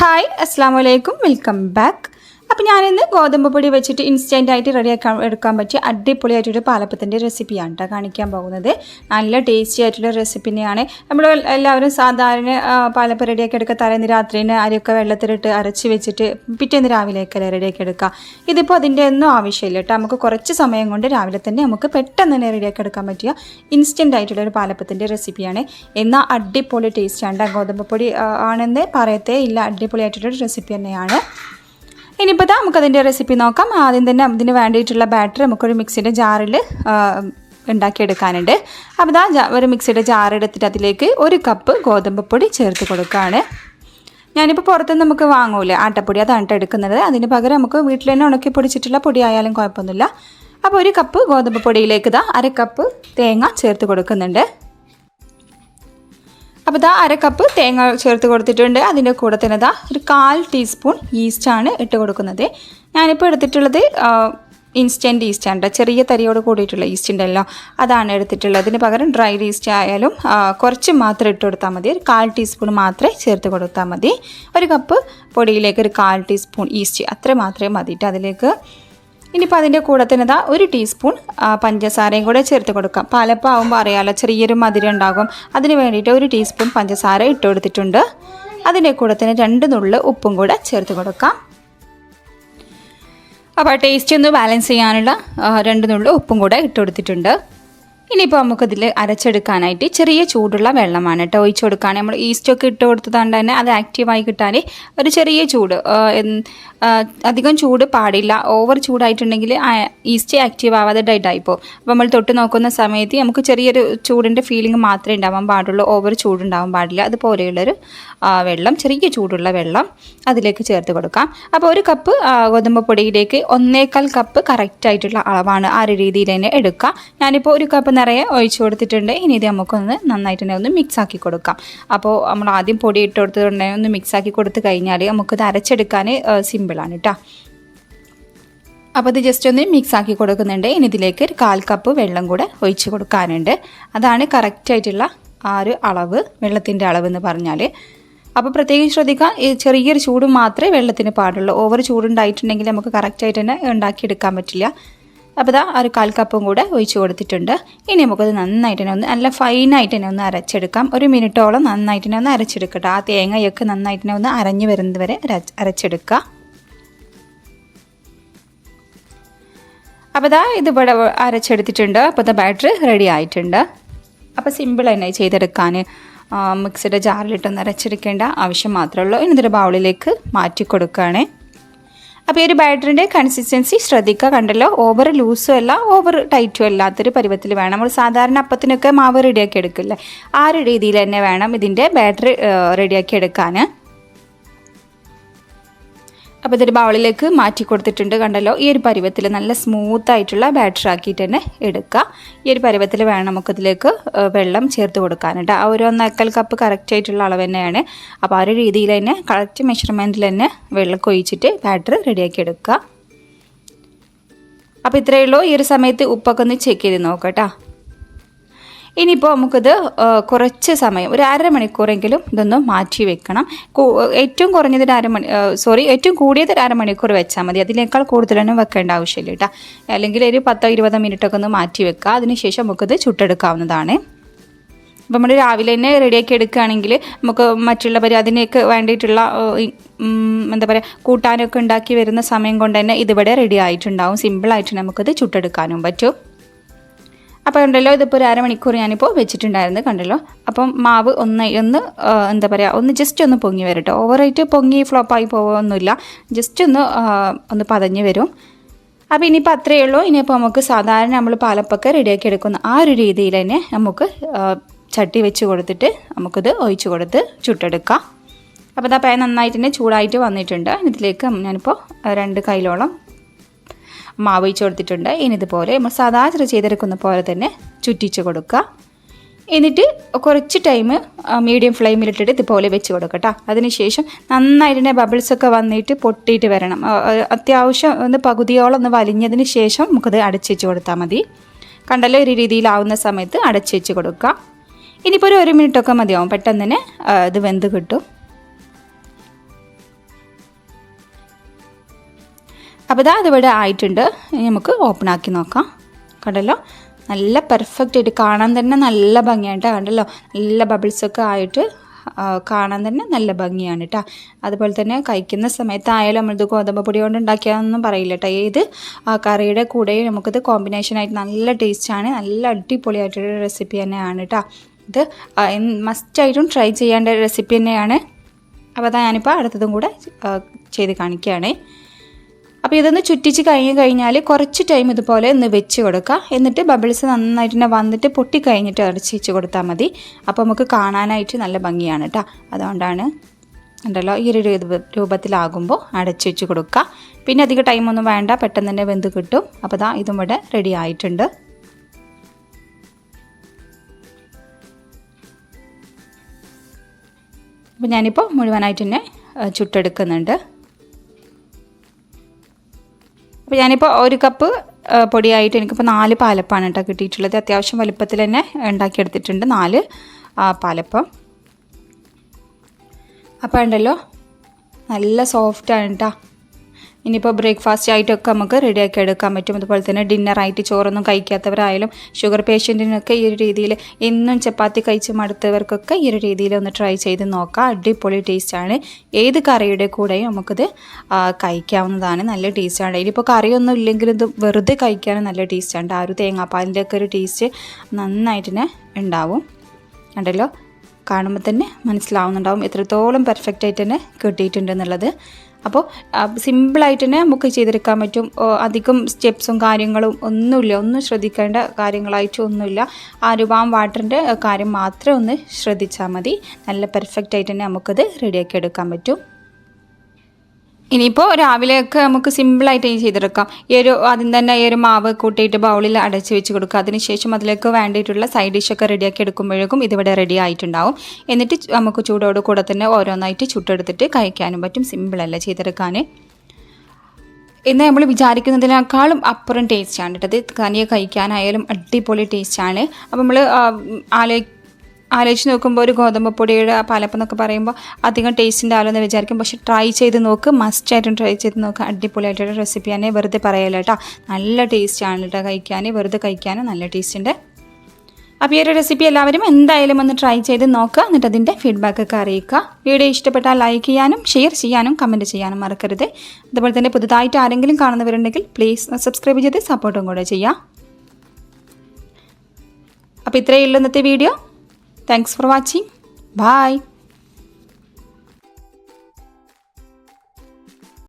Hi അസ്സാം വലൈക്കും welcome back. അപ്പോൾ ഞാനിന്ന് ഗോതമ്പ് പൊടി വെച്ചിട്ട് ഇൻസ്റ്റൻ്റായിട്ട് എടുക്കാൻ പറ്റിയ അടിപൊളിയായിട്ടൊരു പാലപ്പത്തിൻ്റെ റെസിപ്പിയാണ് കേട്ടോ കാണിക്കാൻ പോകുന്നത്. നല്ല ടേസ്റ്റി ആയിട്ടുള്ള റെസിപ്പിനെയാണ്. നമ്മൾ എല്ലാവരും സാധാരണ പാലപ്പം റെഡിയാക്കി എടുക്കുക. തലേന്ന് രാത്രിന് അരിയൊക്കെ വെള്ളത്തിലിട്ട് അരച്ച് വെച്ചിട്ട് പിറ്റേന്ന് രാവിലെയൊക്കെ റെഡിയാക്കി എടുക്കുക. ഇതിപ്പോൾ അതിൻ്റെ ഒന്നും ആവശ്യമില്ല കേട്ടോ. നമുക്ക് കുറച്ച് സമയം കൊണ്ട് രാവിലെ തന്നെ നമുക്ക് പെട്ടെന്ന് തന്നെ റെഡിയാക്കി എടുക്കാൻ പറ്റിയ ഇൻസ്റ്റൻ്റ് ആയിട്ടുള്ളൊരു പാലപ്പത്തിൻ്റെ റെസിപ്പിയാണ്. എന്നാൽ അടിപൊളി ടേസ്റ്റാണ്. ഗോതമ്പ് പൊടി ആണെന്ന് പറയത്തേ ഇല്ല, അടിപൊളിയായിട്ടുള്ളൊരു റെസിപ്പി തന്നെയാണ്. ഇനിയിപ്പോൾ നമുക്കതിൻ്റെ റെസിപ്പി നോക്കാം. ആദ്യം തന്നെ അതിന് വേണ്ടിയിട്ടുള്ള ബാറ്റർ നമുക്കൊരു മിക്സിയുടെ ജാറിൽ ഉണ്ടാക്കിയെടുക്കാനുണ്ട്. അപ്പോൾ ഒരു മിക്സിയുടെ ജാർ എടുത്തിട്ട് അതിലേക്ക് 1 കപ്പ് ഗോതമ്പ് പൊടി ചേർത്ത് കൊടുക്കുകയാണ്. ഞാനിപ്പോൾ പുറത്തുനിന്ന് നമുക്ക് വാങ്ങൂലേ ആട്ടപ്പൊടി, അതാണ് എടുക്കുന്നത്. അതിന് പകരം നമുക്ക് വീട്ടിൽ തന്നെ ഉണക്കി പൊടിച്ചിട്ടുള്ള പൊടി ആയാലും കുഴപ്പമൊന്നുമില്ല. അപ്പോൾ 1 കപ്പ് ഗോതമ്പ് പൊടിയിലേക്ക് 1/2 കപ്പ് തേങ്ങ ചേർത്ത് കൊടുക്കുന്നുണ്ട്. അപ്പോൾ 1/2 കപ്പ് തേങ്ങ ചേർത്ത് കൊടുത്തിട്ടുണ്ട്. അതിൻ്റെ കൂടെ തന്നെ ഒരു 1/4 ടീസ്പൂൺ ഈസ്റ്റാണ് ഇട്ട് കൊടുക്കുന്നത്. ഞാനിപ്പോൾ എടുത്തിട്ടുള്ളത് ഇൻസ്റ്റൻറ്റ് ഈസ്റ്റാണ്. ചെറിയ തരിയോട് കൂടിയിട്ടുള്ള ഈസ്റ്റ് ഉണ്ടല്ലോ, അതാണ് എടുത്തിട്ടുള്ളത്. അതിന് പകരം ഡ്രൈ ഈസ്റ്റ് ആയാലും കുറച്ച് മാത്രം ഇട്ട് കൊടുത്താൽ മതി. ഒരു 1/4 ടീസ്പൂൺ മാത്രമേ ചേർത്ത് കൊടുത്താൽ മതി. 1 കപ്പ് പൊടിയിലേക്ക് ഒരു 1/4 ടീസ്പൂൺ ഈസ്റ്റ് അത്ര മാത്രമേ മതിയിട്ട് അതിലേക്ക്. ഇനിയിപ്പോൾ അതിൻ്റെ കൂടെ തന്നെ 1 ടീസ്പൂൺ പഞ്ചസാരയും കൂടെ ചേർത്ത് കൊടുക്കാം. പാലപ്പം ആകുമ്പോൾ അറിയാമല്ലോ ചെറിയൊരു മധുരം ഉണ്ടാകും. അതിന് വേണ്ടിയിട്ട് 1 ടീസ്പൂൺ പഞ്ചസാര ഇട്ട് കൊടുത്തിട്ടുണ്ട്. അതിൻ്റെ കൂടെ തന്നെ 2 നുള്ള് ഉപ്പും കൂടെ ചേർത്ത് കൊടുക്കാം. അപ്പോൾ ടേസ്റ്റ് ഒന്ന് ബാലൻസ് ചെയ്യാനുള്ള 2 നുള്ള് ഉപ്പും കൂടെ ഇട്ട് കൊടുത്തിട്ടുണ്ട്. ഇനിയിപ്പോൾ നമുക്കിതിൽ അരച്ചെടുക്കാനായിട്ട് ചെറിയ ചൂടുള്ള വെള്ളമാണ് കേട്ടോ ഒഴിച്ച് കൊടുക്കാൻ. നമ്മൾ ഈസ്റ്റൊക്കെ ഇട്ട് കൊടുത്തതുകൊണ്ട് തന്നെ അത് ആക്റ്റീവായി കിട്ടാൻ ഒരു ചെറിയ ചൂട്, അധികം ചൂട് പാടില്ല. ഓവർ ചൂടായിട്ടുണ്ടെങ്കിൽ ഈസ്റ്റ് ആക്റ്റീവ് ആവാതെ ഡൈഡായിപ്പോൾ. അപ്പോൾ നമ്മൾ തൊട്ട് നോക്കുന്ന സമയത്ത് നമുക്ക് ചെറിയൊരു ചൂടിൻ്റെ ഫീലിംഗ് മാത്രമേ ഉണ്ടാവാൻ പാടുള്ളൂ, ഓവർ ചൂടുണ്ടാവാൻ പാടില്ല. അതുപോലെയുള്ളൊരു വെള്ളം, ചെറിയ ചൂടുള്ള വെള്ളം അതിലേക്ക് ചേർത്ത് കൊടുക്കാം. അപ്പോൾ 1 കപ്പ് ഗോതമ്പ് പൊടിയിലേക്ക് 1/4 കപ്പ് കറക്റ്റായിട്ടുള്ള അളവാണ്. ആ ഒരു രീതിയിൽ തന്നെ എടുക്കുക. ഞാനിപ്പോൾ 1 കപ്പ് നിറയെ ഒഴിച്ച് കൊടുത്തിട്ടുണ്ട്. ഇനി ഇത് നമുക്കൊന്ന് നന്നായിട്ട് തന്നെ ഒന്ന് മിക്സാക്കി കൊടുക്കാം. അപ്പോൾ നമ്മൾ ആദ്യം പൊടി ഇട്ട് കൊടുത്തിട്ടുണ്ടെങ്കിൽ ഒന്ന് മിക്സാക്കി കൊടുത്ത് കഴിഞ്ഞാൽ നമുക്കിത് അരച്ചെടുക്കാൻ സിമ്പിളാണ് കേട്ടോ. അപ്പോൾ ഇത് ജസ്റ്റ് ഒന്ന് മിക്സാക്കി കൊടുക്കുന്നുണ്ട്. ഇനി ഇതിലേക്ക് ഒരു 1/4 കപ്പ് വെള്ളം കൂടെ ഒഴിച്ച് കൊടുക്കാനുണ്ട്. അതാണ് കറക്റ്റായിട്ടുള്ള ആ ഒരു അളവ്, വെള്ളത്തിൻ്റെ അളവ് എന്ന് പറഞ്ഞാൽ. അപ്പോൾ പ്രത്യേകം ശ്രദ്ധിക്കുക, ചെറിയൊരു ചൂട് മാത്രമേ വെള്ളത്തിന് പാടുള്ളൂ. ഓവർ ചൂടുണ്ടായിട്ടുണ്ടെങ്കിൽ നമുക്ക് കറക്റ്റായിട്ട് തന്നെ ഉണ്ടാക്കിയെടുക്കാൻ പറ്റില്ല. അപ്പോൾ ഒരു 1/4 കപ്പും കൂടെ ഒഴിച്ച് കൊടുത്തിട്ടുണ്ട്. ഇനി നമുക്കത് നന്നായിട്ട് തന്നെ നല്ല ഫൈനായിട്ട് തന്നെ ഒന്ന് അരച്ചെടുക്കാം. 1 മിനിറ്റോളം നന്നായിട്ട് തന്നെ ഒന്ന് അരച്ചെടുക്കട്ടെ. ആ തേങ്ങയൊക്കെ നന്നായിട്ട് തന്നെ ഒന്ന് അരഞ്ഞ് വരുന്നത് വരെ അരച്ചെടുക്കുക. അപ്പോൾ ഇതിവിടെ അരച്ചെടുത്തിട്ടുണ്ട്. അപ്പോൾ ബാറ്റർ റെഡി ആയിട്ടുണ്ട്. അപ്പോൾ സിമ്പിൾ തന്നെ ചെയ്തെടുക്കാൻ. മിക്സിയുടെ ജാറിലിട്ടൊന്ന് അരച്ചെടുക്കേണ്ട ആവശ്യം മാത്രമേ ഉള്ളൂ. ഇനി ഇതൊരു ബൗളിലേക്ക് മാറ്റി കൊടുക്കുകയാണ്. അപ്പോൾ ഈ ഒരു ബാറ്ററിൻ്റെ കൺസിസ്റ്റൻസി ശ്രദ്ധിക്കുക. കണ്ടല്ലോ, ഓവർ ലൂസും അല്ല ഓവർ ടൈറ്റും അല്ലാത്തൊരു പരുവത്തിൽ വേണം. നമ്മൾ സാധാരണ അപ്പത്തിനൊക്കെ മാവ് റെഡിയാക്കി എടുക്കില്ലേ, ആ ഒരു രീതിയിൽ തന്നെ വേണം ഇതിൻ്റെ ബാറ്ററി റെഡിയാക്കി എടുക്കാൻ. അപ്പോൾ ഇതൊരു ബൗളിലേക്ക് മാറ്റി കൊടുത്തിട്ടുണ്ട്. കണ്ടല്ലോ, ഈ ഒരു പരുവത്തിൽ നല്ല സ്മൂത്തായിട്ടുള്ള ബാറ്റർ ആക്കിയിട്ട് തന്നെ എടുക്കുക. ഈ ഒരു പരുവത്തിൽ വേണം നമുക്കിതിലേക്ക് വെള്ളം ചേർത്ത് കൊടുക്കാനുണ്ട്. ആ ഒരു 1/4 കപ്പ് കറക്റ്റായിട്ടുള്ള അളവ് തന്നെയാണ്. അപ്പോൾ ആ ഒരു രീതിയിൽ തന്നെ കറക്റ്റ് മെഷർമെൻറ്റിൽ തന്നെ വെള്ളം ഒഴിച്ചിട്ട് ബാറ്റർ റെഡിയാക്കി എടുക്കുക. അപ്പോൾ ഇത്രയേ ഉള്ളൂ. ഈ ഒരു സമയത്ത് ഉപ്പൊക്കെ ഒന്ന് ചെക്ക് ചെയ്ത് നോക്കട്ടോ. ഇനിയിപ്പോൾ നമുക്കിത് കുറച്ച് സമയം, ഒരു 1/2 മണിക്കൂറെങ്കിലും ഇതൊന്ന് മാറ്റി വെക്കണം. ഏറ്റവും കുറഞ്ഞത് ഏറ്റവും കൂടിയത് 1/2 മണിക്കൂർ വെച്ചാൽ മതി. അതിനേക്കാൾ കൂടുതലൊന്നും വെക്കേണ്ട ആവശ്യമില്ല കേട്ടോ. അല്ലെങ്കിൽ ഒരു 10-20 മിനിറ്റൊക്കെ ഒന്ന് മാറ്റി വെക്കുക. അതിനുശേഷം നമുക്കിത് ചുട്ടെടുക്കാവുന്നതാണ്. അപ്പോൾ നമ്മൾ രാവിലെ തന്നെ റെഡിയാക്കി എടുക്കുകയാണെങ്കിൽ നമുക്ക് മറ്റുള്ള അതിനൊക്കെ വേണ്ടിയിട്ടുള്ള എന്താ പറയുക കൂട്ടാനൊക്കെ ഉണ്ടാക്കി വരുന്ന സമയം കൊണ്ട് തന്നെ ഇതിവിടെ റെഡി ആയിട്ടുണ്ടാവും. സിമ്പിളായിട്ട് നമുക്കിത് ചുട്ടെടുക്കാനും പറ്റും. അപ്പോൾ ഉണ്ടല്ലോ, ഇതിപ്പോൾ ഒരു 1/2 മണിക്കൂർ ഞാനിപ്പോൾ വെച്ചിട്ടുണ്ടായിരുന്നു. കണ്ടല്ലോ, അപ്പം മാവ് ഒന്ന് എന്താ പറയുക ജസ്റ്റ് ഒന്ന് പൊങ്ങി വരട്ടോ. ഓവറായിട്ട് പൊങ്ങി ഫ്ലോപ്പായി പോകുമൊന്നുമില്ല, ജസ്റ്റ് ഒന്ന് പതഞ്ഞ് വരും. അപ്പോൾ ഇനിയിപ്പോൾ അത്രയേ ഉള്ളൂ. ഇനിയിപ്പോൾ നമുക്ക് സാധാരണ നമ്മൾ പാലപ്പൊക്കെ റെഡിയാക്കി എടുക്കുന്ന ആ ഒരു രീതിയിൽ തന്നെ നമുക്ക് ചട്ടി വെച്ച് കൊടുത്തിട്ട് നമുക്കിത് ഒഴിച്ച് കൊടുത്ത് ചുട്ടെടുക്കാം. അപ്പോൾ പാൻ നന്നായിട്ട് തന്നെ ചൂടായിട്ട് വന്നിട്ടുണ്ട്. ഇതിലേക്ക് ഞാനിപ്പോൾ 2 കൈയിലോളം മാവ് ഒഴിച്ച് കൊടുത്തിട്ടുണ്ട്. ഇനി ഇതുപോലെ നമ്മൾ സാധാരണ ചെയ്തെടുക്കുന്ന പോലെ തന്നെ ചുറ്റിച്ച് കൊടുക്കുക. എന്നിട്ട് കുറച്ച് ടൈം മീഡിയം ഫ്ലെയിമിലിട്ടിട്ട് ഇതുപോലെ വെച്ച് കൊടുക്കട്ടോ. അതിനുശേഷം നന്നായിട്ട് തന്നെ ബബിൾസൊക്കെ വന്നിട്ട് പൊട്ടിയിട്ട് വരണം. അത്യാവശ്യം പകുതിയോളം ഒന്ന് വലിഞ്ഞതിന് ശേഷം നമുക്കത് അടച്ച് വെച്ച് കൊടുത്താൽ മതി. കണ്ടല്ലോ, ഒരു രീതിയിലാവുന്ന സമയത്ത് അടച്ച് വെച്ച് കൊടുക്കുക. ഇനിയിപ്പോൾ ഒരു 1 മിനിറ്റൊക്കെ മതിയാവും, പെട്ടെന്ന് തന്നെ ഇത് വെന്ത് കിട്ടും. അപ്പോൾ ഇതാ അതിവിടെ ആയിട്ടുണ്ട്. ഇനി നമുക്ക് ഓപ്പൺ ആക്കി നോക്കാം. കണ്ടല്ലോ, നല്ല പെർഫെക്റ്റ് ആയിട്ട് കാണാൻ തന്നെ നല്ല ഭംഗിയാണ് കേട്ടോ. കണ്ടല്ലോ, നല്ല ബബിൾസൊക്കെ ആയിട്ട് കാണാൻ തന്നെ നല്ല ഭംഗിയാണ് കേട്ടോ. അതുപോലെ തന്നെ കഴിക്കുന്ന സമയത്തായാലും നമ്മളിത് ഗോതമ്പ് പൊടി കൊണ്ട് ഉണ്ടാക്കിയാന്നൊന്നും പറയില്ല കേട്ടോ. ഏത് കറിയുടെ കൂടെയും നമുക്കിത് കോമ്പിനേഷനായിട്ട് നല്ല ടേസ്റ്റാണ്. നല്ല അടിപൊളിയായിട്ടൊരു റെസിപ്പി തന്നെയാണ് കേട്ടോ. ഇത് മസ്റ്റായിട്ടും ട്രൈ ചെയ്യേണ്ട റെസിപ്പി തന്നെയാണ്. അപ്പോൾ അതാ ഞാനിപ്പോൾ അടുത്തതും കൂടെ ചെയ്ത് കാണിക്കുകയാണ്. അപ്പോൾ ഇതൊന്ന് ചുറ്റിച്ച് കഴിഞ്ഞാൽ കുറച്ച് ടൈം ഇതുപോലെ ഒന്ന് വെച്ച് കൊടുക്കുക. എന്നിട്ട് ബബിൾസ് നന്നായിട്ട് തന്നെ വന്നിട്ട് പൊട്ടിക്കഴിഞ്ഞിട്ട് അടച്ച് വെച്ച് കൊടുത്താൽ മതി. അപ്പോൾ നമുക്ക് കാണാനായിട്ട് നല്ല ഭംഗിയാണ് കേട്ടോ. അതുകൊണ്ടാണ് ഉണ്ടല്ലോ ഈ ഒരു രൂപത്തിലാകുമ്പോൾ അടച്ച് വെച്ച് കൊടുക്കുക. പിന്നെ അധികം ടൈമൊന്നും വേണ്ട, പെട്ടെന്ന് തന്നെ വെന്ത് കിട്ടും. അപ്പോൾ ഇതാ ഇതും ഇവിടെ റെഡി ആയിട്ടുണ്ട്. അപ്പോൾ ഞാനിപ്പോൾ മുഴുവനായിട്ട് തന്നെ ചുട്ടെടുക്കുന്നുണ്ട്. അപ്പോൾ ഞാനിപ്പോൾ 1 കപ്പ് പൊടിയായിട്ട് എനിക്കിപ്പോൾ 4 പാലപ്പമാണ് കേട്ടോ കിട്ടിയിട്ടുള്ളത്. അത്യാവശ്യം വലുപ്പത്തിൽ തന്നെ ഉണ്ടാക്കിയെടുത്തിട്ടുണ്ട് 4 പാലപ്പം. അപ്പോൾ ഉണ്ടല്ലോ നല്ല സോഫ്റ്റാണ് കേട്ടോ. ഇനിയിപ്പോൾ ബ്രേക്ക്ഫാസ്റ്റ് ആയിട്ടൊക്കെ നമുക്ക് റെഡിയാക്കി എടുക്കാൻ പറ്റും. അതുപോലെ തന്നെ ഡിന്നറായിട്ട് ചോറൊന്നും കഴിക്കാത്തവരായാലും ഷുഗർ പേഷ്യൻറ്റിനൊക്കെ ഈ ഒരു രീതിയിൽ എന്നും ചപ്പാത്തി കഴിച്ച് മടുത്തവർക്കൊക്കെ ഈ ഒരു രീതിയിൽ ഒന്ന് ട്രൈ ചെയ്ത് നോക്കാം. അടിപൊളി ടേസ്റ്റാണ്. ഏത് കറിയുടെ കൂടെയും നമുക്കിത് കഴിക്കാവുന്നതാണ്. നല്ല ടേസ്റ്റാണ്. ഇനിയിപ്പോൾ കറിയൊന്നും ഇല്ലെങ്കിലും ഇത് വെറുതെ കഴിക്കാനും നല്ല ടേസ്റ്റാണ്. ആ ഒരു തേങ്ങാപ്പാലിൻ്റെ ഒക്കെ ഒരു ടേസ്റ്റ് നന്നായിട്ട് തന്നെ ഉണ്ടാവും. കണ്ടല്ലോ, കാണുമ്പോൾ തന്നെ മനസ്സിലാവുന്നുണ്ടാവും എത്രത്തോളം പെർഫെക്റ്റ് ആയിട്ട് തന്നെ കിട്ടിയിട്ടുണ്ടെന്നുള്ളത്. അപ്പോൾ സിമ്പിളായിട്ട് തന്നെ നമുക്ക് ചെയ്തെടുക്കാൻ പറ്റും. അധികം സ്റ്റെപ്സും കാര്യങ്ങളും ഒന്നുമില്ല, ഒന്നും ശ്രദ്ധിക്കേണ്ട കാര്യങ്ങളായിട്ട് ഒന്നുമില്ല. ആ ഒരു വാം വാട്ടറിൻ്റെ കാര്യം മാത്രം ഒന്ന് ശ്രദ്ധിച്ചാൽ മതി. നല്ല പെർഫെക്റ്റ് ആയിട്ട് തന്നെ നമുക്കത് റെഡിയാക്കി എടുക്കാൻ പറ്റും. ഇനിയിപ്പോൾ രാവിലെയൊക്കെ നമുക്ക് സിമ്പിളായിട്ട് ചെയ്തെടുക്കാം. ആദ്യം തന്നെ ഈ ഒരു മാവ് കൂട്ടിയിട്ട് ബൗളിൽ അടച്ച് വെച്ച് കൊടുക്കുക. അതിനുശേഷം അതിലേക്ക് വേണ്ടിയിട്ടുള്ള സൈഡ് ഡിഷൊക്കെ റെഡിയാക്കി എടുക്കുമ്പോഴേക്കും ഇതിവിടെ റെഡി ആയിട്ടുണ്ടാവും. എന്നിട്ട് നമുക്ക് ചൂടോട് കൂടെ തന്നെ ഓരോന്നായിട്ട് ചുട്ടെടുത്തിട്ട് കഴിക്കാനും പറ്റും. സിമ്പിളല്ല ചെയ്തെടുക്കാൻ. ഇന്ന് നമ്മൾ വിചാരിക്കുന്നതിനേക്കാളും അപ്പുറം ടേസ്റ്റാണ് കേട്ടത്. തനിയെ കഴിക്കാനായാലും അടിപൊളി ടേസ്റ്റാണ്. അപ്പോൾ നമ്മൾ ആലോചിച്ച് നോക്കുമ്പോൾ ഒരു ഗോതമ്പ് പൊടിയുടെ പാലപ്പം എന്നൊക്കെ പറയുമ്പോൾ അധികം ടേസ്റ്റ് ഉണ്ടാവില്ല എന്ന് വിചാരിക്കും. പക്ഷെ ട്രൈ ചെയ്ത് നോക്ക്, മസ്റ്റായിട്ടും ട്രൈ ചെയ്ത് നോക്കുക. അടിപൊളിയായിട്ടൊരു റെസിപ്പി തന്നെ, വെറുതെ പറയല്ല കേട്ടോ. നല്ല ടേസ്റ്റാണ് കേട്ടോ കഴിക്കാൻ, വെറുതെ കഴിക്കാനും നല്ല ടേസ്റ്റ് ഉണ്ട്. അപ്പോൾ ഈ ഒരു റെസിപ്പി എല്ലാവരും എന്തായാലും ഒന്ന് ട്രൈ ചെയ്ത് നോക്കുക. എന്നിട്ട് അതിൻ്റെ ഫീഡ്ബാക്കൊക്കെ അറിയിക്കുക. വീഡിയോ ഇഷ്ടപ്പെട്ടാൽ ലൈക്ക് ചെയ്യാനും ഷെയർ ചെയ്യാനും കമൻറ്റ് ചെയ്യാനും മറക്കരുത്. അതുപോലെ തന്നെ പുതുതായിട്ട് ആരെങ്കിലും കാണുന്നവരുണ്ടെങ്കിൽ പ്ലീസ് സബ്സ്ക്രൈബ് ചെയ്ത് സപ്പോർട്ടും കൂടെ ചെയ്യുക. അപ്പോൾ ഇത്രയേ ഉള്ളൂ ഇന്നത്തെ video. Thanks for watching. Bye.